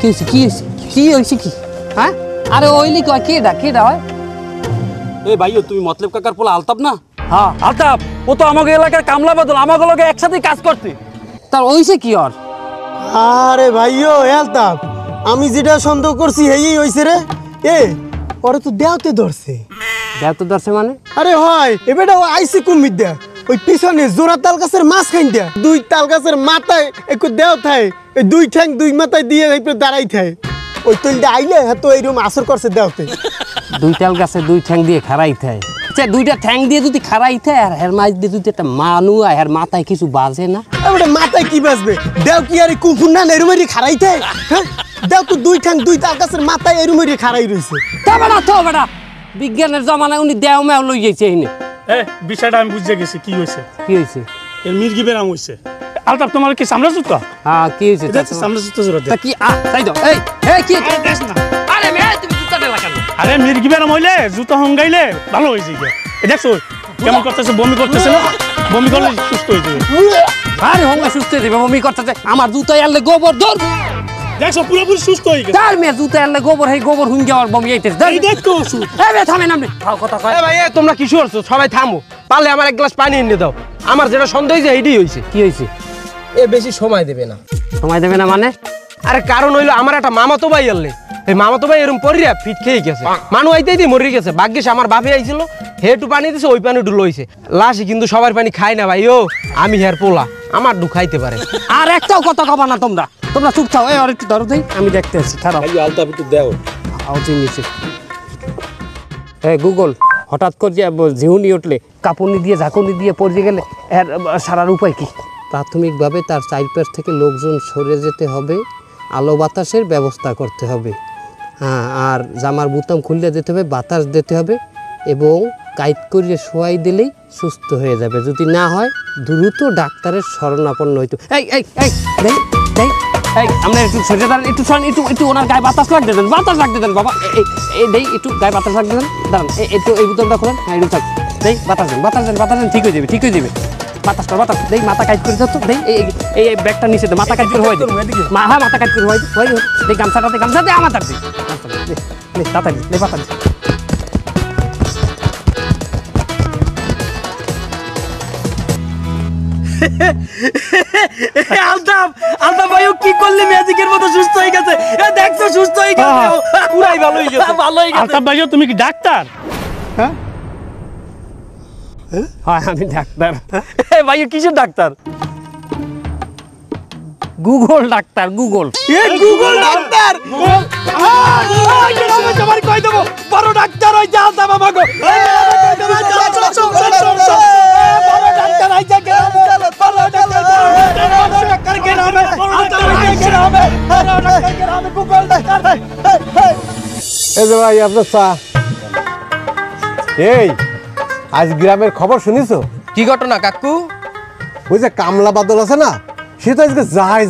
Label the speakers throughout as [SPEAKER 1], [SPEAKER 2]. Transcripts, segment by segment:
[SPEAKER 1] কি হইছে কি হ্যাঁ আরে ওইলি কয় কেডা হয়
[SPEAKER 2] এ ভাইও তুমি মতলব কাকার পোলা আলতাপ না
[SPEAKER 3] হ্যাঁ আলতাপ ও তো আমাকে এলাকার কামলা বদল আমাকে লোকে একসাথে কাজ করতে
[SPEAKER 1] তার ওইছে কি আর
[SPEAKER 4] আরে ভাইও আলতাপ আমি যেটা সন্দেহ করছি এই হইছে রে এ ওরে তো দেওতে ধরছে
[SPEAKER 1] মানে
[SPEAKER 4] আরে হয় এবেটা আইসি কুমির দেয়া ওই পিছনে জোড়া তাল গাছের মাছ খাইন দেয়া দুই তাল গাছের মাথায় একটু দেও থায় এই দুই ঠ্যাং দুই মাথায় দিয়ে দাঁড়াই থায় ওই তৈলটা আইলে তো এইরকম আসর করছে দেওতে
[SPEAKER 1] দুই তাল গাছে দুই ঠ্যাং দিয়ে খারাই থায় আচ্ছা দুইটা ঠ্যাং দিয়ে যদি খারাই থায় আর হের মাছ দিয়ে যদি একটা মানু আর হের মাথায় কিছু বাজে না
[SPEAKER 4] ওটা মাথায় কি বাজবে দেও কি আর কুকুর না এরুমেরি খারাই থায় হ্যাঁ দেও তো দুই ঠ্যাং দুই তাল গাছের মাথায় এরুমেরি খারাই রয়েছে
[SPEAKER 1] তা বেটা বিজ্ঞানের জমানায় উনি দেও মেও লই যাইছে এনে
[SPEAKER 3] বিষয়টা আমি বুঝে গেছি কি হয়েছে
[SPEAKER 2] এর মির্গি বেরাম হইছে
[SPEAKER 3] আলতাপ তোমার কি সামলা জুতা
[SPEAKER 1] হ্যাঁ কি হইছে
[SPEAKER 3] সামলা জুতা জোরে
[SPEAKER 1] তা কি তাই দাও এই কি আরে মে তুমি জুতাটা লাগানো
[SPEAKER 3] আরে মির্গি বেরাম হইলে জুতা হঙ্গাইলে ভালো হইছে কি দেখছো কেমন করতেছে বমি করতেছে না বমি করলে সুস্থ হয়ে যাবে
[SPEAKER 1] আরে হঙ্গা সুস্থ হয়ে যাবে বমি করতেছে আমার জুতা আনলে গোবর ধর
[SPEAKER 3] দেখছো পুরোপুরি সুস্থ হয়ে গেছে
[SPEAKER 1] তার মে জুতা আনলে গোবর গোবর হুঙ্গে আর বমি আইতেছে
[SPEAKER 3] এই দেখো ওষুধ
[SPEAKER 1] বে থামে নামে কথা কয়
[SPEAKER 5] ভাই তোমরা কি করছো সবাই থামো পারলে আমার এক গ্লাস পানি এনে দাও আমার যেটা সন্দেহ হয়েছে এইটাই হয়েছে
[SPEAKER 1] কি হয়েছে
[SPEAKER 5] এ বেশি সময় দেবে না
[SPEAKER 1] মানে
[SPEAKER 5] আরে কারণ হইলো আমার একটা মামাতো ভাই আনলে এই মামাতো ভাই এরকম পরিয়া ফিট খেয়ে গেছে মানু আইতেই মরে গেছে ভাগ্যিস আমার বাপে আইছিল হে একটু পানি দিছে ওই পানি ডুলো হয়েছে লাশি কিন্তু সবার পানি খাই না ভাই ও আমি হের পোলা আমার ডু খাইতে পারে
[SPEAKER 1] আর একটাও কথা কবা না তোমরা চুপ থাও এই আর একটু ধরো দেই আমি দেখতে আসি খারাপ
[SPEAKER 2] ভাই আলতাপ একটু দাও
[SPEAKER 1] আউটিং নিচে গুগল হঠাৎ করে ঝিউনি উঠলে কাপুনি দিয়ে ঝাঁকুনি দিয়ে পড়ে গেলে এর সারার উপায় কি প্রাথমিকভাবে তার চারপাশ থেকে লোকজন সরে যেতে হবে আলো বাতাসের ব্যবস্থা করতে হবে হ্যাঁ আর জামার বোতাম খুললে যেতে হবে বাতাস দিতে হবে এবং কাইট করিয়ে শোয়াই দিলেই সুস্থ হয়ে যাবে যদি না হয় দ্রুত ডাক্তারের শরণাপন্ন হইতো আমরা একটু সরে দাঁড়ান একটু ওনার গায়ে বাতাস লাগতে দেন বাবা এই একটু গায়ে বাতাস লাগতে দেন দাঁড়ান একটু এই বোতলটা খোলেন হ্যাঁ একটু থাক বাতাস দেন ঠিক হয়ে যাবে বাতাস দেই মাথা কাজ করে যাচ্ছ দেই এই ব্যাগটা নিচে দে মাথা কাজ করে হয় হ্যাঁ মাথা কাজ করে হয় দেই গামছা দে আমার তাড়াতাড়ি বাতাস
[SPEAKER 3] আলতাপ ভাই কি করলি ম্যাজিকের মতো সুস্থ হয়ে গেছে দেখছো সুস্থ হয়ে গেছে
[SPEAKER 5] পুরাই ভালো হয়ে গেছে
[SPEAKER 3] আলতাপ ভাই তুমি কি ডাক্তার
[SPEAKER 1] হ্যাঁ আমি ডাক্তার
[SPEAKER 5] ভাই কিসের doctor
[SPEAKER 1] Google doctor Google
[SPEAKER 4] doctor
[SPEAKER 3] তোমার কই দেব বড় ডাক্তার হই যা আলতাপ বাবা গো বড় ডাক্তার হই যা
[SPEAKER 6] এই যে ভাই আপনার চা এই আজ গ্রামের খবর শুনিছো
[SPEAKER 5] কি ঘটনা কাকু
[SPEAKER 6] ওই যে কামলা বাদল আছে না সে তো আজকে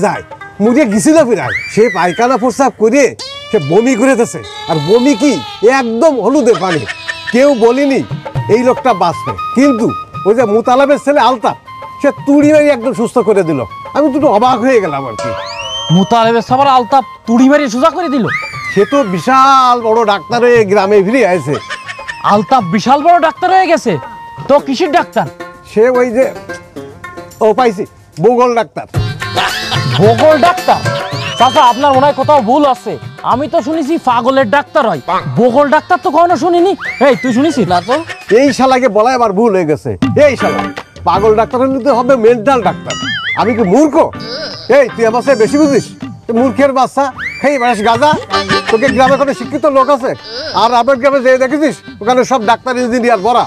[SPEAKER 6] যায় মুড়িয়ে গেছিল ফিরায় সে পায়খানা প্রস্রাব করে সে বমি করেতেছে আর বমি কি একদম হলুদের পানি কেউ বলিনি এই লোকটা বাঁচবে কিন্তু ওই যে মুতালাবের ছেলে আলতাপ সে তুড়ি মারি একদম সুস্থ করে দিল আমি দুটো অবাক হয়ে গেলাম আর কি
[SPEAKER 3] মুতালেবের সবার আলতাপ তুড়ি মারি সোজা করে দিল
[SPEAKER 6] সে তো বিশাল বড় ডাক্তার হয়ে গ্রামে ফিরে আসে
[SPEAKER 3] আলতাপ বিশাল বড় ডাক্তার হয়ে গেছে তো কিসের ডাক্তার
[SPEAKER 6] সে ওই যে ও পাইছি ভূগোল ডাক্তার
[SPEAKER 3] ভূগোল ডাক্তার চাচা আপনার মনে হয় কোথাও ভুল আছে আমি তো শুনেছি পাগলের ডাক্তার হয় ভূগোল ডাক্তার তো কখনো শুনিনি এই তুই শুনিস না তো
[SPEAKER 6] এই শালাকে বলা আবার ভুল হয়ে গেছে এই শালা পাগল ডাক্তার নিতে হবে মেন্টাল ডাক্তার আমি কি মূর্খ এই তুই আমার সাথে বেশি বুঝিস মূর্খের বাচ্চা খেয়ে বেড়াস গাঁজা তোকে গ্রামে কোনো শিক্ষিত লোক আছে আর আমার গ্রামে যে দেখেছিস ওখানে সব ডাক্তার ইঞ্জিনিয়ার ভরা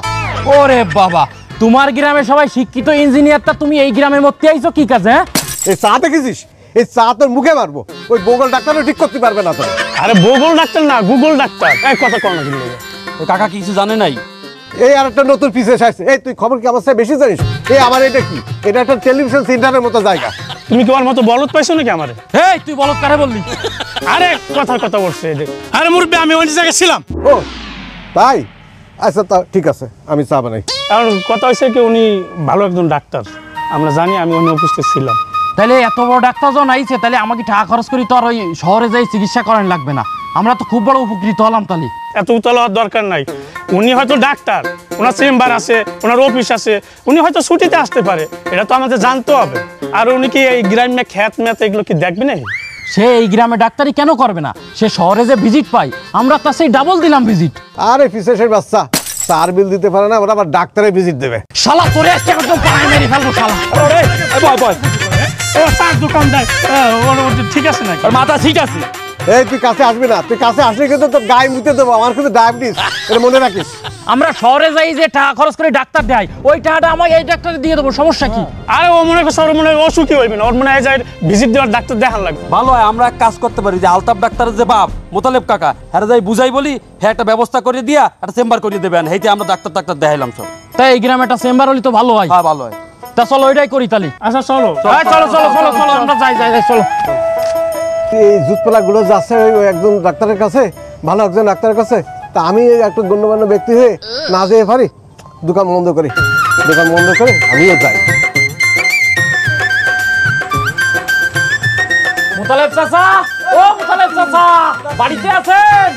[SPEAKER 3] ওরে বাবা তোমার গ্রামে সবাই শিক্ষিত ইঞ্জিনিয়ারটা তুমি এই গ্রামের মধ্যে আইছো কি কাজে হ্যাঁ
[SPEAKER 6] এই চা দেখেছিস এই চা তোর মুখে মারবো ওই ভূগোল ডাক্তারও ঠিক করতে পারবে না তো
[SPEAKER 3] আরে ভূগোল ডাক্তার না গুগল ডাক্তার এক কথা কর না কিন্তু
[SPEAKER 2] ওই কাকা কিছু জানে নাই
[SPEAKER 6] এই আর একটা নতুন পিসে আসছে এই তুই খবর কি আমার সাথে বেশি জানিস এই আমার এটা কি এটা একটা টেলিভিশন সেন্টারের মতো জায়গা
[SPEAKER 3] তুমি কি ওর মতো বলদ পাইছো নাকি আমারে এই তুই বলদ কারে বললি আরে কথা বলছে আরে মুরব্বি আমি ওই জায়গায় ছিলাম
[SPEAKER 6] ও তাই আচ্ছা তা ঠিক আছে আমি চা বানাই
[SPEAKER 3] কারণ কথা হয়েছে কি উনি ভালো একজন ডাক্তার আমরা জানি আমি উনি উপস্থিত ছিলাম তাহলে এত বড় ডাক্তার যখন আইছে তাহলে আমাকে টাকা খরচ করি তো আর ওই শহরে যাই চিকিৎসা করানো লাগবে না। আমরা তো খুব বড় উপকৃত হলাম তাহলে।
[SPEAKER 2] এত উতলা হওয়ার দরকার নাই। উনি হয়তো ডাক্তার, ওনার চেম্বার আছে, ওনার অফিস আছে, উনি হয়তো ছুটিতে আসতে পারে, এটা তো আমাদের জানতে হবে। আর উনি কি এই গ্রামে খ্যাত ম্যাথ এগুলো কি দেখবে না?
[SPEAKER 3] সে এই গ্রামে ডাক্তারি কেন করবে না? সে শহরে যে ভিজিট পাই আমরা তার সেই ডাবল দিলাম ভিজিট।
[SPEAKER 6] আরে পিসের বাচ্চা, চার বিল দিতে পারে না, ওরা আবার ডাক্তারের ভিজিট দেবে।
[SPEAKER 3] শালা তোরে আজকে একদম পায়ে মেরে ফেলবো শালা।
[SPEAKER 2] ও চার দোকান দেয়, ঠিক আছে নাকি?
[SPEAKER 3] মাথা ঠিক আছে।
[SPEAKER 6] এই তুই কাছে আসবি না, তুই কাছে আসলে কিন্তু তোর গায়ে মুতে দেবো। আমার কিন্তু ডায়াবেটিস, এটা মনে রাখিস।
[SPEAKER 3] আমরা শহরে যাই যে টাকা খরচ করে ডাক্তার দেয়, ওই টাকাটা আমাকে এই ডাক্তারে দিয়ে দেবো, সমস্যা কি?
[SPEAKER 2] আরে ও মনে করছে ওর মনে হয় অসুখী হইবে না, ওর মনে হয় যায় ভিজিট দেওয়ার ডাক্তার দেখার লাগবে।
[SPEAKER 7] ভালো হয় আমরা এক কাজ করতে পারি যে আলতাফ ডাক্তারের যে বাপ মোতালেব কাকা, হ্যাঁ যাই বুঝাই বলি, হ্যাঁ একটা ব্যবস্থা করে দিয়া একটা চেম্বার করিয়ে দেবেন, হেইতে আমরা ডাক্তার দেখাইলাম সব।
[SPEAKER 3] তাই এই গ্রামে একটা চেম্বার হলে তো ভালো হয়।
[SPEAKER 7] হ্যাঁ ভালো হয়।
[SPEAKER 3] তা চলো ওইটাই করি তাহলে।
[SPEAKER 2] আচ্ছা চলো
[SPEAKER 3] চলো চলো চলো চলো আমরা যাই যাই যাই, চলো।
[SPEAKER 6] এই জুতপালাগুলো যাচ্ছে ওই একজন ডাক্তারের কাছে, ভালো একজন ডাক্তারের কাছে। তা আমি একটা গণ্যমান্য ব্যক্তি হয়ে না যেয়ে পারি, দোকান বন্ধ করে আমিও যাই।
[SPEAKER 3] মুতালেব চাচা, ও মুতালেব চাচা, বাড়িতে আছেন?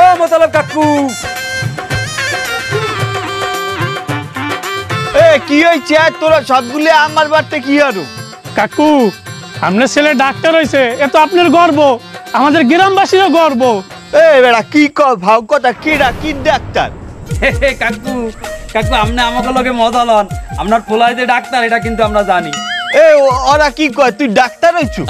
[SPEAKER 7] ও মোতালেব কাকু,
[SPEAKER 8] কি হয়েছে তোরা সবগুলো আমার বাড়িতে কি আরো?
[SPEAKER 2] কাকু, আপনার ছেলে ডাক্তার হয়েছে, এ তো আপনার গর্ব, আমাদের গ্রামবাসীরও গর্ব।
[SPEAKER 8] বেড়া কি কর ভাও কথা, কি ডাক্তার?
[SPEAKER 7] কাকু কাকু আপনি আমাকে লগে মজা লন, আপনার পোলাই যে ডাক্তার এটা কিন্তু আমরা জানি।
[SPEAKER 8] ওরা কি কয় তুই ডাক্তার হইছু?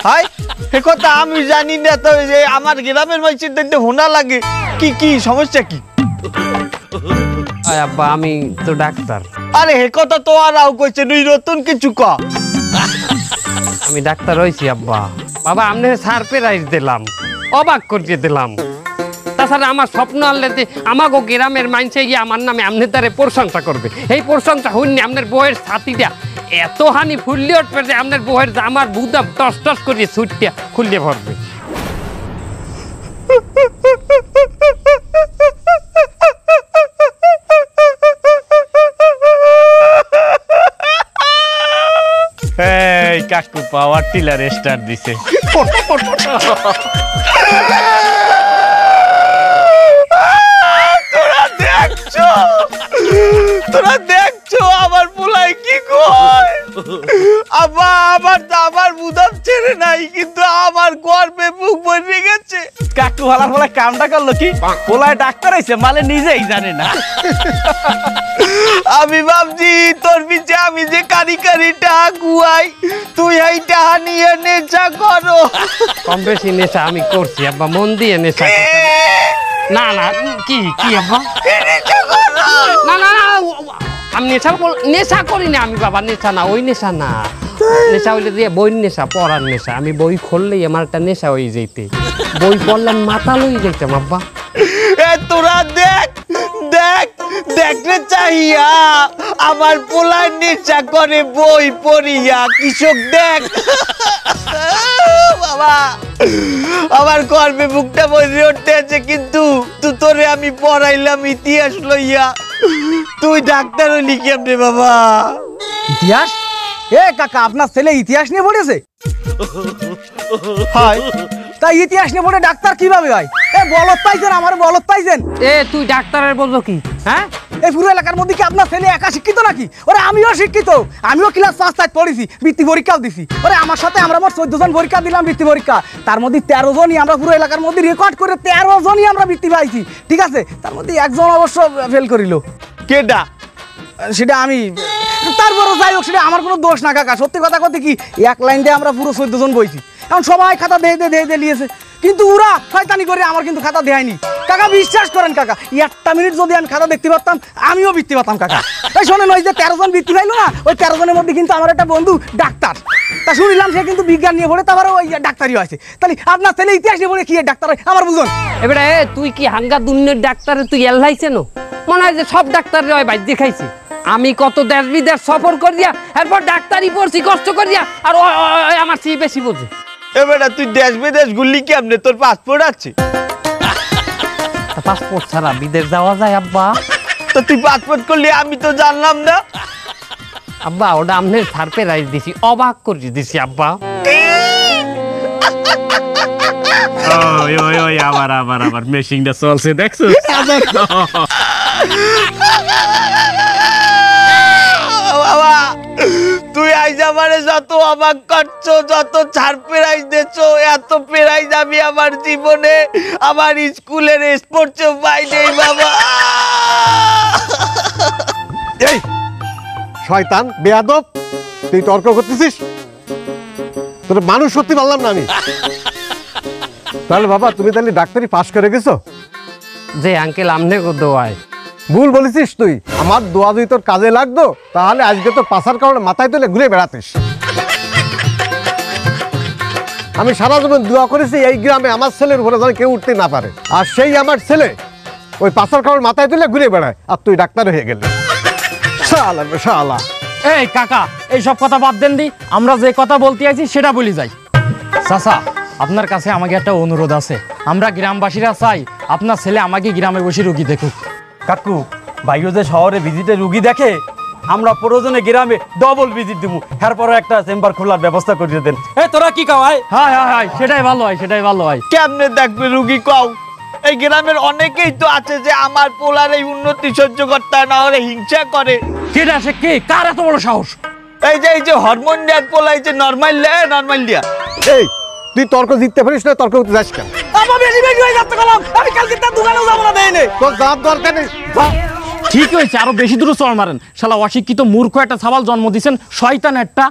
[SPEAKER 8] হাই সে কথা আমি জানি না তো, যে আমার গ্রামের মানুষের দেখতে হোনা লাগে। কি সমস্যা কি?
[SPEAKER 1] আব্বা আমি তো ডাক্তার।
[SPEAKER 8] আরে হে কথা তো আরাও কইছে, তুই নতুন কিছু ক।
[SPEAKER 1] আমি ডাক্তার হয়েছি আব্বা। বাবা আপনি সারপ্রাইজ দিলাম, অবাক করিয়ে দিলাম। তাছাড়া আমার স্বপ্ন আনলে যে আমাকে গ্রামের মানুষে গিয়ে আমার নামে আপনি তারে প্রশংসা করবে। এই প্রশংসা হইনি আপনার বউয়ের ছাতিটা এত হানি ফুললে উঠবে যে আপনার বউয়ের আমার বুদা টস টস করিয়ে ছুটটা খুললে ভরবে।
[SPEAKER 8] এই কাকু পাওয়ার টিলার স্টার্ট দিছে। তোরা দেখছো আমার পোলাই কি কয়? আমার বুদাম ছেড়ে নাই, কিন্তু আমার গর্বে বুক ভরে গেছে। কাকু হালার ফলে কামটা করলো কি, পোলায় ডাক্তার হয়েছে মালে নিজেই জানে না। আমি ভাবছি তোর পিছে আমি যে কারি টাকা গুয়াই, তুই এই টাকা নিয়ে নেশা করো।
[SPEAKER 1] কম বেশি নেশা আমি করছি আব্বা, মন দিয়ে নেশা। না না কি আব্বা, না না না আমি নেশা করি না আমি বাবা, নেশা না, ওই নেশা না। নেশা হইলে দিয়ে বই নেশা, পড়ার নেশা। আমি বই খুললেই আমার একটা নেশা হয়ে যেতে, বই পড়লে মাথা লই যেতাম আব্বা।
[SPEAKER 8] তোরা দেখলে চাহিয়া আমার পোলার নেশা করে বই পড়িয়া। কৃষক দেখ বাবা, আমার গর্বে বুকটা বসে উঠতে আছে, কিন্তু তোরে আমি পড়াইলাম ইতিহাস লইয়া, তুই ডাক্তার হলি কেমনে বাবা?
[SPEAKER 5] ইতিহাস? কাকা আপনার ছেলে ইতিহাস নিয়ে পড়েছে?
[SPEAKER 8] হয়
[SPEAKER 5] তাই ইতিহাস নিয়ে পড়ে ডাক্তার কিভাবে হয়? বলত পাইছেন, আমার বলত পাইছেন।
[SPEAKER 1] তুই ডাক্তারের বলছো কি? হ্যাঁ
[SPEAKER 5] এই পুরো এলাকার মধ্যে কি আপনার ছেলে একা শিক্ষিত নাকি? ওরে আমিও শিক্ষিত, আমিও ক্লাস 5 পড়েছি, বৃত্তি পরীক্ষাও দিছি। ওরে আমার সাথে আমরা 14 জন পরীক্ষা দিলাম, বৃত্তি পরীক্ষা। তার মধ্যে 13 জনই আমরা পুরো এলাকার মধ্যে রেকর্ড করে 13 জনই আমরা বৃত্তি পাইছি, ঠিক আছে? তার মধ্যে একজন অবশ্য ফেল করিল।
[SPEAKER 8] কেডা?
[SPEAKER 5] সেটা আমি, তারপরও যাই হোক, সেটা আমার কোনো দোষ না কাকা। সত্যি কথা কথা কি, এক লাইন দিয়ে আমরা পুরো 14 জন বইছি। এখন সবাই খাতা দিয়ে নিয়েছে, কিন্তু ওরা শয়তানি করে আমার কিন্তু খাতা দেয়নি কাকা। বিশ্বাস করেন কাকা, একটা মিনিট যদি আমি খাতা দেখতে পারতাম আমিও বৃত্তি পাতাম কাকা। তাই শোনেন, ওই যে 13 জন বৃত্তি পাইলো না, ওই 13 জনের মধ্যে কিন্তু আমার একটা বন্ধু ডাক্তার। তা শুনিলাম সে কিন্তু বিজ্ঞান নিয়ে পড়ে, তারপরে ওই ডাক্তারই হয়েছে। তাহলে আপনার ছেলে ইতিহাস নিয়ে পড়ে কি ডাক্তার হয় আমার বুঝুন।
[SPEAKER 1] এবারে তুই কি হাঙ্গা দুনিয়ার ডাক্তারে তুই এল্লাইছে নো? মনে হয় যে সব ডাক্তাররা ওই বাইর দেখাইছে। আমি কত দেশ বিদেশ সফর করিয়া এরপর ডাক্তারি পড়ছি কষ্ট করিয়া, আর আমার চেয়ে বেশি বোঝে।
[SPEAKER 8] এবারে তুই দেশ বিদেশ ঘুরলি কেমনে? তোর পাসপোর্ট আছে?
[SPEAKER 1] পাসপোর্ট ছাড়া বিদেশ যাওয়া যায় আব্বা?
[SPEAKER 8] তো তুই পাসপোর্ট করলি আমি তো জানলাম না।
[SPEAKER 1] আব্বা ওটা আমনের সারপ্রাইজ দিছি, অবাক করে দিছি আব্বা।
[SPEAKER 7] ওই ওই ওই আবার আবার আবার মেশিংটা চলছে দেখছো?
[SPEAKER 8] বাবা তুই আইজ আমারে যত অবাক করছো, যত ছাড় প্রাইজ দিচ্ছ, এত প্রাইজ আমি আমার জীবনে আমার স্কুলের স্পোর্টসে পাই নেই বাবা।
[SPEAKER 6] এই শয়তান বেয়াদব, তুই তর্ক করতেছিস? তোর মানুষ সত্যি বললাম না আমি। তাহলে বাবা তুমি তাহলে ডাক্তারি পাশ করে গেছো?
[SPEAKER 1] যে আঙ্কেল আমনে কো দোয়ায়।
[SPEAKER 6] ভুল বলেছিস তুই। আমার দোয়া যদি তোর কাজে লাগতো তাহলে আজকে তো পাশার কারণে মাথায় তুলে ঘুরে বেড়াতিস। আমি সারা জীবন দোয়া করেছি এই গ্রামে আমার ছেলের উপরে যেন কেউ উঠতে না পারে, আর সেই আমার ছেলে ওই পাশার কারণে মাথায় তুলে ঘুরে বেড়ায়, আর তুই ডাক্তার হয়ে গেলি। শালা শালা।
[SPEAKER 3] এই কাকা এইসব কথা বাদ দেন দি, আমরা যে কথা বলতে আছি সেটা বলি যাই। চাচা আপনার কাছে আমাকে একটা অনুরোধ আছে, আমরা গ্রামবাসীরা চাই আপনার ছেলে আমাকে গ্রামে বসে রুগী দেখুক।
[SPEAKER 7] কাকু ভাইও যে শহরে ভিজিটে রুগী দেখে, আমরা প্রয়োজনে গ্রামে ডবল ভিজিট দিব, এরপরে একটা চেম্বার খোলার ব্যবস্থা করে দেন। এই তোরা কি খাওয়াই?
[SPEAKER 3] হ্যাঁ হ্যাঁ হ্যাঁ সেটাই ভালো হয়, সেটাই ভালো হয়।
[SPEAKER 8] কেমনে দেখবে রুগী কও? এই গ্রামের অনেকেই তো আছে যে আমার পোলার এই উন্নতি সহ্য করতে হয় না, ওরা হিংসা করে।
[SPEAKER 3] কেটা সে কে? কার এত বড় সাহস?
[SPEAKER 8] এই যে হরমোন দেওয়ার পোলা, এই যে নর্মাল দিয়া।
[SPEAKER 6] এই তুই তর্ক জিততে পারিস না, তর্ক করতে যাস কেন?
[SPEAKER 5] আমি কালকে তার দোকানেও যাবো না, দেয় নেই।
[SPEAKER 6] তোর যাওয়ার দরকার নেই।
[SPEAKER 3] ঠিক হয়েছে, আরো বেশি দূরে চল মারেন। শালা অশিক্ষিত মূর্খ একটা ছাবাল জন্ম দিছেন, শয়তান একটা।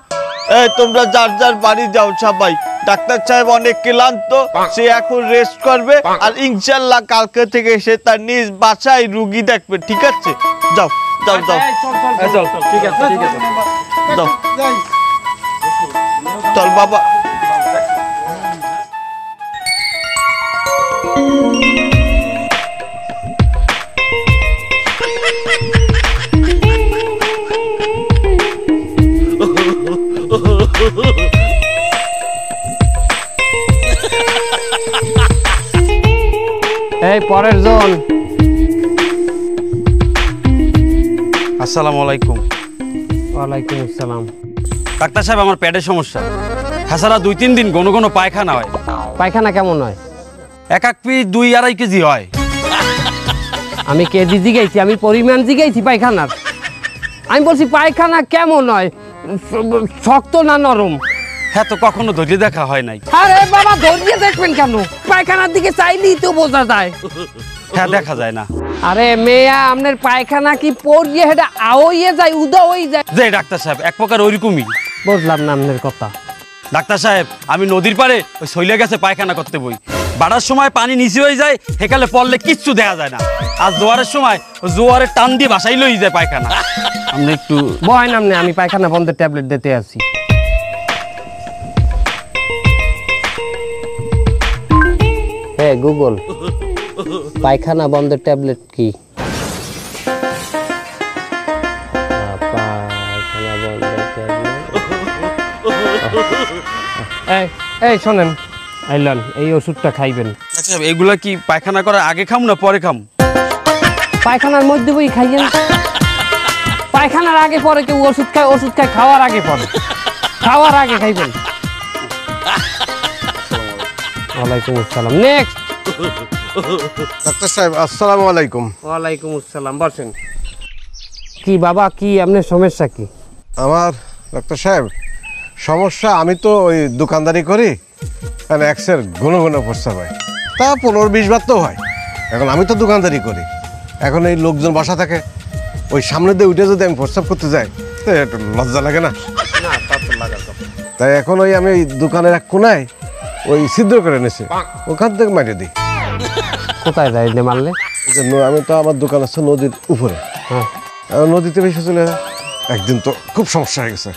[SPEAKER 8] এই তোমরা যার যার বাড়ি যাও সবাই। ডাক্তার সাহেব অনেক ক্লান্ত, সে এখন রেস্ট করবে, আর ইনশাল্লাহ কালকে থেকে সে তার নিজ বাসায় রুগী দেখবে। ঠিক আছে, যাও যাও যাও
[SPEAKER 7] চল ঠিক আছে ঠিক আছে।
[SPEAKER 8] যাও চল বাবা।
[SPEAKER 1] এই পরের জন।
[SPEAKER 7] আসসালামু আলাইকুম।
[SPEAKER 1] ওয়ালাইকুম আসসালাম।
[SPEAKER 7] ডাক্তার সাহেব আমার পেটের সমস্যা, হ্যাঁ 2-3 দিন ঘন ঘন পায়খানা হয়।
[SPEAKER 1] পায়খানা কেমন হয়?
[SPEAKER 7] এক পিস 2-2.5 কেজি হয়।
[SPEAKER 1] আমি কেজি জিগাইছি, আমি পরিমাণ জিগাইছি পায়খানার। আমি বলছি পায়খানা কেমন হয়, শক্ত না নরম?
[SPEAKER 7] হ্যাঁ তো কখনো ধৈর্য দেখা হয় নাই।
[SPEAKER 1] আরে বাবা ধৈর্য দেখবেন কেন? পায়খানার দিকে চাইলেই তো বোঝা যায়।
[SPEAKER 7] হ্যাঁ দেখা যায় না।
[SPEAKER 1] আরে মেয়া আপনার পায়খানা কি পড়িয়ে হেটা আওইয়ে যায়, উদা হয়ে যায়?
[SPEAKER 7] যে ডাক্তার সাহেব এক প্রকার ওইরকমই।
[SPEAKER 1] বুঝলাম না আপনার কথা।
[SPEAKER 7] ডাক্তার সাহেব আমি নদীর পাড়ে ওই শৈলে গেছে পায়খানা করতে বই, বাড়ার সময় পানি নিচে হয়ে যায়, হেকালে পড়লে কিচ্ছু দেখা যায় না। আর জোয়ারের সময় জোয়ারের টান দিয়ে বাসাই লই যায় পায়খানা। আপনি একটু
[SPEAKER 1] বয় নামনে, আমি পায়খানা বন্ধের ট্যাবলেট দিতে আছি। হ্যাঁ গুগল, পায়খানা বন্ধের ট্যাবলেট কি? এই শোনেন, আইলান এই ওষুধটা খাইবেন।
[SPEAKER 7] আচ্ছা এগুলা কি পায়খানা করার আগে খাম না পরে খাম?
[SPEAKER 1] পায়খানার মধ্যে বই খাইয়েন। পায়খানার আগে পরে কেউ ওষুধ খায়? ওষুধ খায় খাওয়ার আগে পরে, খাওয়ার আগে খাইবেন। ওয়ালাইকুম আসসালাম। নেক্সট।
[SPEAKER 6] ডাক্তার সাহেব আসসালামু আলাইকুম।
[SPEAKER 1] ওয়ালাইকুম আসসালাম, বসেন। কি বাবা, কি আপনার সমস্যা কি?
[SPEAKER 6] আমার ডাক্তার সাহেব সমস্যা, আমি তো ওই দোকানদারি করি, মানে এক্সের ঘন ঘন প্রস্রাব হয়, তা 15-20 বার তো হয়। এখন আমি তো দোকানদারি করি, এখন এই লোকজন বাসা থাকে, ওই সামনে দিয়ে উঠে যদি আমি প্রস্রাব করতে যাই তো একটু লজ্জা লাগে না? তাই এখন ওই আমি ওই দোকানের এক কোনায় ওই ছিদ্র করে নিয়েছি, ওখান থেকে মারিয়ে দিই।
[SPEAKER 1] কোথায় যাই মারলে?
[SPEAKER 6] আমি তো আমার দোকান আছে নদীর উপরে,
[SPEAKER 1] হ্যাঁ
[SPEAKER 6] নদীতে বেশি চলে যায়। একদিন তো খুব সমস্যা হয়ে গেছে,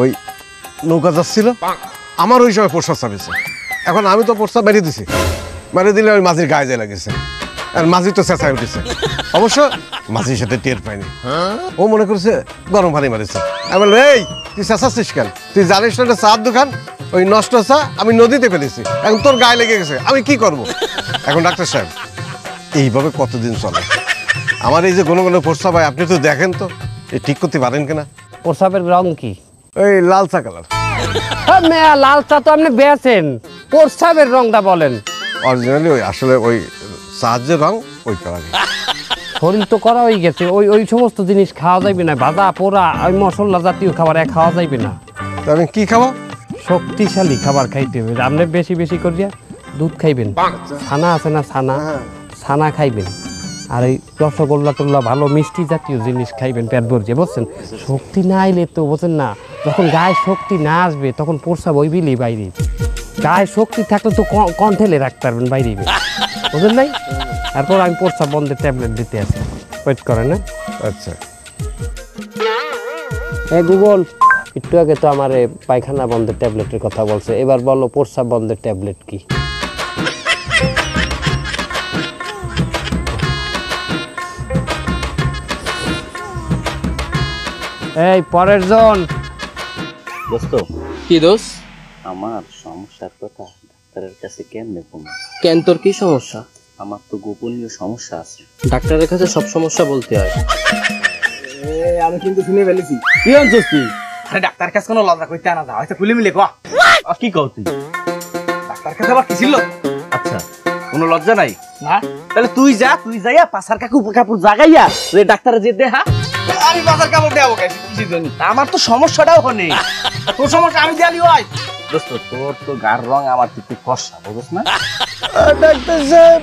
[SPEAKER 6] ওই নৌকা যাচ্ছিল, আমার ওই সময় প্রস্রাব চাপিয়েছে। এখন আমি তো প্রস্রাব মেরে দিছি, মেরে দিলে ওই মাঝির গায়ে যায় লাগেছে, আর মাঝি তো চেঁচায় উঠেছে। অবশ্য মাঝির সাথে টের পাইনি, ও মনে করছে গরম পানি মারিছে। আমি বললাম এই তুই চেঁচাচ্ছিস কেন? তুই জানিস না এটা চার দোকান, ওই নষ্ট চা আমি নদীতে ফেলেছি, এখন তোর গায়ে লেগে গেছে, আমি কি করব? এখন ডাক্তার সাহেব এইভাবে কতদিন চলে? আমার এই যে কোনো কোনো প্রস্রাব হয়, আপনি তো দেখেন তো, এই ঠিক করতে পারেন কিনা?
[SPEAKER 1] প্রস্রাবের রং কি?
[SPEAKER 6] এই লালচা কালার।
[SPEAKER 1] হ্যাঁ মেয়া, লাল চা তো আপনি বেছেন, প্রস্রাবের রংটা বলেন।
[SPEAKER 6] অরিজিনালি ওই আসলে ওই চার রং ওই কালার।
[SPEAKER 1] শরীর তো করা হয়ে গেছে, ওই ওই সমস্ত জিনিস খাওয়া যাইবে না, ভাজা পোড়া ওই মশলা জাতীয় খাবার খাওয়া যাইবে না।
[SPEAKER 6] আমি কি খাবো?
[SPEAKER 1] শক্তিশালী খাবার খাইতে হবে। আপনি বেশি বেশি করিয়া দুধ খাইবেন, ছানা আছে না ছানা, ছানা খাইবেন, আর এই রসগোল্লা টোল্লা ভালো মিষ্টি জাতীয় জিনিস খাইবেন পেট ভরছে, বুঝছেন? শক্তি না আইলে তো বুঝছেন না, যখন গায়ে শক্তি না আসবে তখন প্রস্রাব ওই বিলি বাইরে। গায়ে শক্তি থাকলে তো কন্ঠেলে রাখতে পারবেন বাইরে, বুঝলেন নাই? তারপর আমি প্রস্রাব বন্ধের ট্যাবলেট দিতে আসি, ওয়েট করেন না?
[SPEAKER 6] আচ্ছা।
[SPEAKER 1] হ্যাঁ গুগল, একটু আগে তো আমার পায়খানা বন্ধের ট্যাবলেটের কথা বলছে, এবার বলো প্রস্রাব বন্ধের ট্যাবলেট কি? এই পরের জন।
[SPEAKER 9] দোস্ত,
[SPEAKER 5] কি দোষ?
[SPEAKER 9] আমার সমস্যার কথা ডাক্তারের কাছে কেমনে বলবো?
[SPEAKER 5] কেন, তোর কি সমস্যা?
[SPEAKER 9] আমার তো গোপনীয় সমস্যা আছে।
[SPEAKER 5] ডাক্তারের কাছে সব সমস্যা বলতে হয়।
[SPEAKER 4] আমি কিন্তু শুনে ফেলেছি।
[SPEAKER 5] কি আনছিস তুই?
[SPEAKER 4] আরে ডাক্তার কাছে কোনো লজ্জা করতে না, হয়তো খুলে মিলে কয়া।
[SPEAKER 9] কি কও তুই?
[SPEAKER 4] ডাক্তার কাছে আবার কি ছিল?
[SPEAKER 9] আচ্ছা, কোনো লজ্জা নাই?
[SPEAKER 4] না,
[SPEAKER 9] তাহলে তুই যাইয়া পাশার কাপড় জাগাইয়া রে ডাক্তারে যে দেহা।
[SPEAKER 4] আমি বাজার কাপড় দেবো কিসের জন্য?
[SPEAKER 9] আমার তো সমস্যাটাও হনে।
[SPEAKER 4] তোর সমস্যা আমি দেয়ালি হয়।
[SPEAKER 9] দোস্ত, তোর তো গার রং আমার একটু ফর্সা, বুঝছ না?
[SPEAKER 4] ডাক্তার সাহেব,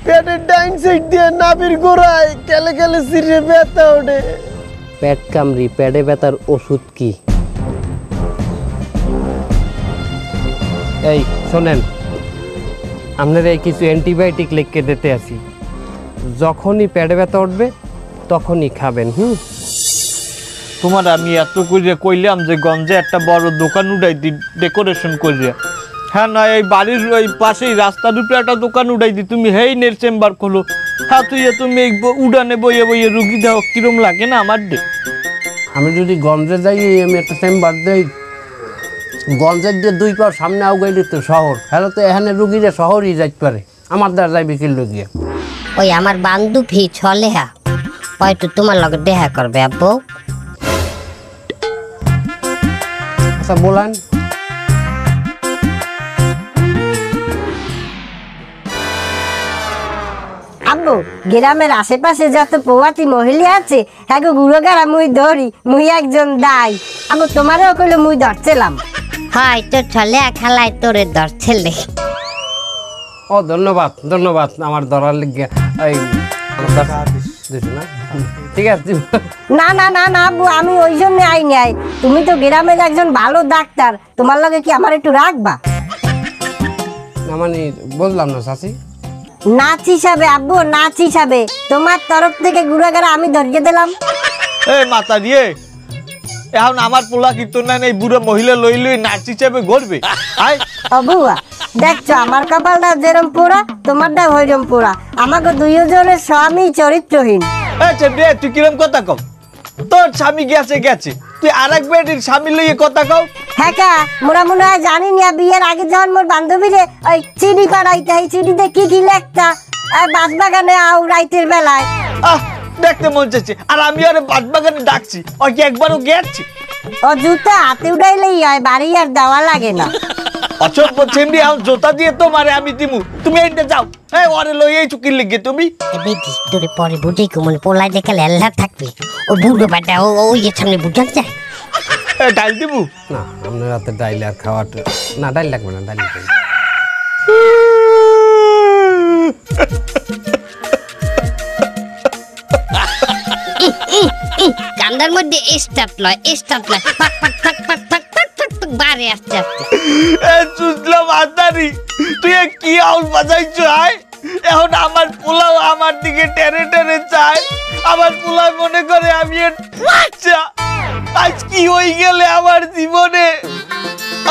[SPEAKER 4] পেটের ডাইন সাইড দিয়ে নাভির গোড়ায় কেলে কেলে সিরে ব্যথা ওঠে।
[SPEAKER 1] পেট কামড়ি, পেটে ব্যথার ওষুধ কি? এই শোনেন, আপনার এই কিছু অ্যান্টিবায়োটিক লিখে দিতে আসি, যখনই পেটে ব্যথা উঠবে তখনই খাবেন।
[SPEAKER 8] তোমার আমি এত করে কইলাম যে গঞ্জে একটা বড় দোকান উঠাই দি, ডেকোরেশন করিয়া। হ্যাঁ না, এই বাড়ির ওই পাশেই রাস্তার উপরে একটা দোকান উঠাই দি, তুমি হেই নের চেম্বার খোলো। হ্যাঁ তুই তুমি এই উড়ানে বইয়ে বইয়ে রুগী দাও, কিরম লাগে না আমার?
[SPEAKER 1] আমি যদি গঞ্জে যাই, আমি একটা চেম্বার দেই, গঞ্জের দিয়ে 2 পা সামনে আউগাইলে তো শহর, হ্যালো তো এখানে রুগীরা শহরই যাইতে পারে, আমার দ্বারা যাইবে কি লুকিয়ে?
[SPEAKER 10] ওই আমার বান্ধবী ছলেহা হয়তো তোমার লগে দেখা করবে আব্বু।
[SPEAKER 1] আচ্ছা বলেন।
[SPEAKER 10] আব্বু, গ্রামের আশেপাশে যত প্রবাসী মহিলা আছে হ্যাঁ গুড়োগারা মুই ধরি, মুই একজন দাই। আব্বু তোমারও কইলে মুই ধরছিলাম। হয় তো ছলে খালাই তোরে ধরছিলে।
[SPEAKER 1] ও ধন্যবাদ ধন্যবাদ, আমার ধরার লিগে। এই না, ঠিক আছে।
[SPEAKER 10] না না না না আব্বু, আমি ওই জন্য আই নাই। তুমি তো গ্রামের একজন ভালো ডাক্তার, তোমার লগে কি আমার একটু রাখবা?
[SPEAKER 1] না মানে বললাম না চাচি।
[SPEAKER 10] নাচ হিসাবে আব্বু, নাচ হিসাবে তোমার তরফ থেকে গুড়াগাড়া আমি ধরিয়ে দিলাম।
[SPEAKER 8] এ মাতা দিয়ে, এখন আমার পোলা কীর্তন এই বুড়ো মহিলা লই লই নাচ হিসেবে ঘুরবে। আয়
[SPEAKER 10] অবুয়া, দেখছো আমার কপালটা যেরম পোড়া, তোমারটা ওইরম পোড়া। আমাকে দুইজনের স্বামী চরিত্রহীন।
[SPEAKER 8] আচ্ছা রে, তুই কিরম কথা কও? তোর স্বামী গেছে গেছে, তুই আরেক বেটির স্বামী লইয়ে কথা কও?
[SPEAKER 10] হ্যাঁ কা, মোরা মনে হয় জানি না বিয়ের আগে যখন মোর বান্ধবীরে ওই চিনি পাড়াইতে, এই চিনিতে কি কি লেখতা বাঁশবাগানে আও রাইতের বেলায়।
[SPEAKER 8] আহ, দেখতে মন চাইছে, আর আমি আরে বাদবাগানে ডাকছি, ওই কি একবারও গেছি?
[SPEAKER 10] ও জুতা হাতে উঠাইলেই হয়, বাড়ি আর দেওয়া লাগে না।
[SPEAKER 8] অসভ্য ছেমড়ি, এখন জোতা দিয়ে তোমারে আমি দিমু, তুমি এইটা যাও। এই ওরে লই এই চুকির লিগে তুমি।
[SPEAKER 10] বেটি তোরে পরে বুঝি কুমন পোলাই দেখে লেল্লা থাকবি, ও বুড়ো বাটা ওই সামনে বুঝান যায়।
[SPEAKER 8] ডাল দিমু
[SPEAKER 1] না, আপনার রাতে ডাইল আর খাওয়াটা না, ডাইল লাগবে না, ডাইল লাগবে না।
[SPEAKER 10] কান্দার মধ্যে স্টার্ট লয়, স্টার্ট লয়, ফাক ফাক ফাক ফাক ফাক ফাক ফাক ফাক বাড়ে আস্তে আস্তে।
[SPEAKER 8] চুজলাম আদারি, তুই কি আউল বাজাইছো? আয়, এখন আমার পোলাও আমার দিকে টেনে টেনে চায়, আমার পোলাও মনে করে আমি বাচ্চা। আজ কি হয়ে গেলে আমার জীবনে?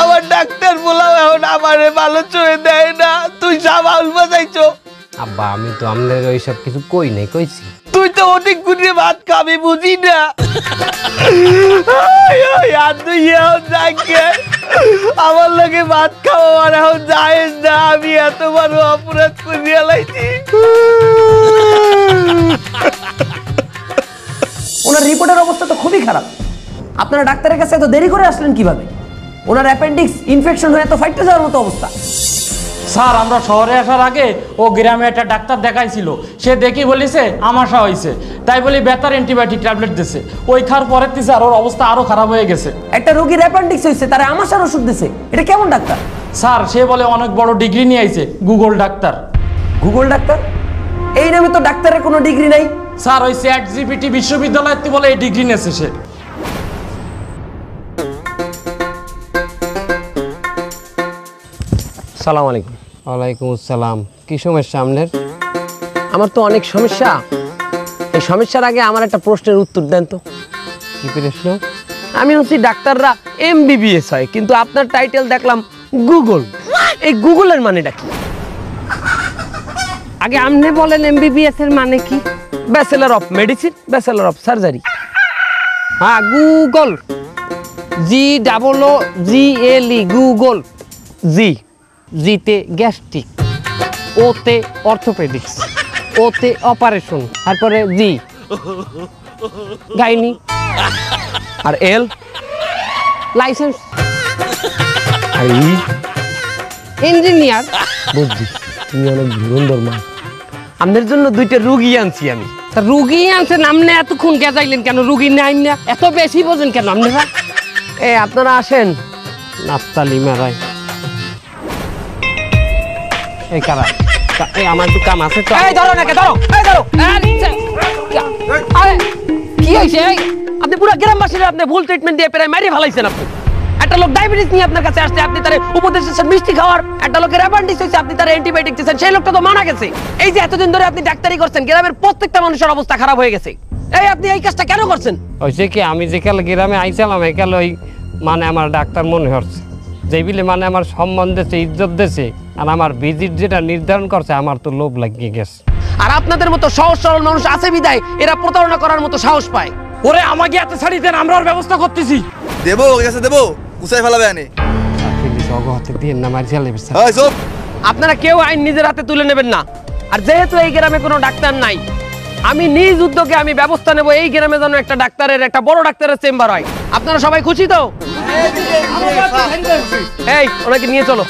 [SPEAKER 8] আমার ডাক্তার পোলাও এখন আমারে ভালো চোখে দেয় না, তুই সব আউল বাজাইছো।
[SPEAKER 1] আব্বা আমি তো আপনাদের ওইসব কিছু কই নাই, কইছি
[SPEAKER 8] তুই তো অনেক গুড়ে ভাত খাবি, বুঝি না? আমার লোকে ভাত খাওয়া আর এখন যায় না, আমি এত বড় অপরাধ করিয়া লাইছি।
[SPEAKER 11] ওনার রিপোর্টের অবস্থা তো খুবই খারাপ। আপনারা ডাক্তারের কাছে এত দেরি করে আসলেন কিভাবে? ওনার অ্যাপেন্ডিক্স ইনফেকশন হয়ে এত ফাইটে যাওয়ার মতো অবস্থা।
[SPEAKER 3] স্যার আমরা শহরে আসার আগে ও গ্রামে একটা ডাক্তার দেখাইছিল, সে দেখি বলিছে আমাশা হয়েছে, তাই বলি ব্যথার অ্যান্টিবায়োটিক ট্যাবলেট দিছে। ওই খাওয়ার পরের থেকে আর ওর অবস্থা আরো খারাপ হয়ে গেছে।
[SPEAKER 11] একটা রোগীর অ্যাপেন্ডিক্স হয়েছে, তারা আমাশার ওষুধ দিছে, এটা কেমন ডাক্তার?
[SPEAKER 3] স্যার সে বলে অনেক বড় ডিগ্রি নিয়ে আইছে, গুগল ডাক্তার।
[SPEAKER 11] Google doctor? এই নামে তো ডাক্তারের কোনো ডিগ্রি নাই।
[SPEAKER 3] স্যার ওই ChatGPT বিশ্ববিদ্যালয়তে বলে এই ডিগ্রি নিয়েছে সে।
[SPEAKER 5] সালাম আলাইকুম।
[SPEAKER 1] ওয়ালাইকুম আসসালাম। কি সমস্যা আপনার?
[SPEAKER 5] আমার তো অনেক সমস্যা। এই সমস্যার আগে আমার একটা প্রশ্নের উত্তর দেন তো।
[SPEAKER 1] কি প্রশ্ন?
[SPEAKER 5] আমি হচ্ছি ডাক্তাররা MBBS হয়, কিন্তু আপনার টাইটেল দেখলাম গুগল। এই গুগলের মানেটা কি?
[SPEAKER 1] আগে আপনি বলেন MBBS এর মানে কি?
[SPEAKER 5] Bachelor of medicine, bachelor of surgery.
[SPEAKER 1] হ্যাঁ, গুগল, GOOGLE, গুগল। জিতে গ্যাস্ট্রিক, ওতে অর্থোপেডিক্স, ওতে অপারেশন, তারপরে গাইনি,
[SPEAKER 5] আর এল
[SPEAKER 1] লাইসেন্স,
[SPEAKER 5] আর
[SPEAKER 1] ইঞ্জিনিয়ার।
[SPEAKER 5] বুঝছি, তুমি অনেক ধুরন্ধর মা। আপনার জন্য 2টা রুগী আনছি আমি।
[SPEAKER 1] তা রুগী আনছেন আপনি, এতক্ষণ গেজাইলেন কেন? রুগী নাই না, এত বেশি বোঝেন কেন আপনারা?
[SPEAKER 5] আপনারা আসেন।
[SPEAKER 1] নাফতালি মারাই এই কারা? এই আমার একটু কাম আছে তো।
[SPEAKER 5] এই ধরো নাকি, ধরো, এই ধরো।
[SPEAKER 1] আরে কি হয়েছে?
[SPEAKER 5] আপনি পুরো গ্রামবাসীরা আপনি ভুল ট্রিটমেন্ট দিয়ে প্রায় মারিয়ে ফেলাইছেন। আপনি একটা লোক ডায়াবেটিস নিয়ে আপনার কাছে আসছে, আপনি তার উপদেশ দিচ্ছেন মিষ্টি খাওয়ার। একটা লোকের অ্যাপেন্ডিক্স হয়েছে, আপনি তার অ্যান্টিবায়োটিক দিচ্ছেন। সেই লোকটা তো মারা গেছে। এই যে এতদিন ধরে আপনি ডাক্তারি করছেন, গ্রামের প্রত্যেকটা মানুষের অবস্থা খারাপ হয়ে গেছে। এই আপনি এই কাজটা কেন করছেন?
[SPEAKER 1] হয়েছে কি, আমি যে কাল গ্রামে আইছিলাম, একাল ওই মানে আমার ডাক্তার মনে হচ্ছে যেবিলে মানে আমার সম্মান দিয়েছে, ইজ্জত দিয়েছে, আর আমার ভিজিট যেটা নির্ধারণ করছে, আমার তো লোভ লাগিয়ে গেছে।
[SPEAKER 5] আর আপনাদের মতো সহজ সরল মানুষ আছে বিদায় এরা প্রতারণা করার মতো সাহস পায়।
[SPEAKER 3] ওরে আমাকে এত ছাড়ি দেন, আমরা ওর ব্যবস্থা করতেছি।
[SPEAKER 12] দেবো ওর কাছে দেবো, কুসাই ফেলাবে আনে।
[SPEAKER 5] আপনারা কেউ আইন নিজের হাতে তুলে নেবেন না। আর যেহেতু এই গ্রামে কোনো ডাক্তার নাই, আমি নিজ উদ্যোগে আমি ব্যবস্থা নেব এই গ্রামে যেন একটা ডাক্তারের, একটা বড় ডাক্তারের চেম্বার হয়। আপনারা সবাই খুশি তো? এই ওনাকে নিয়ে চলো।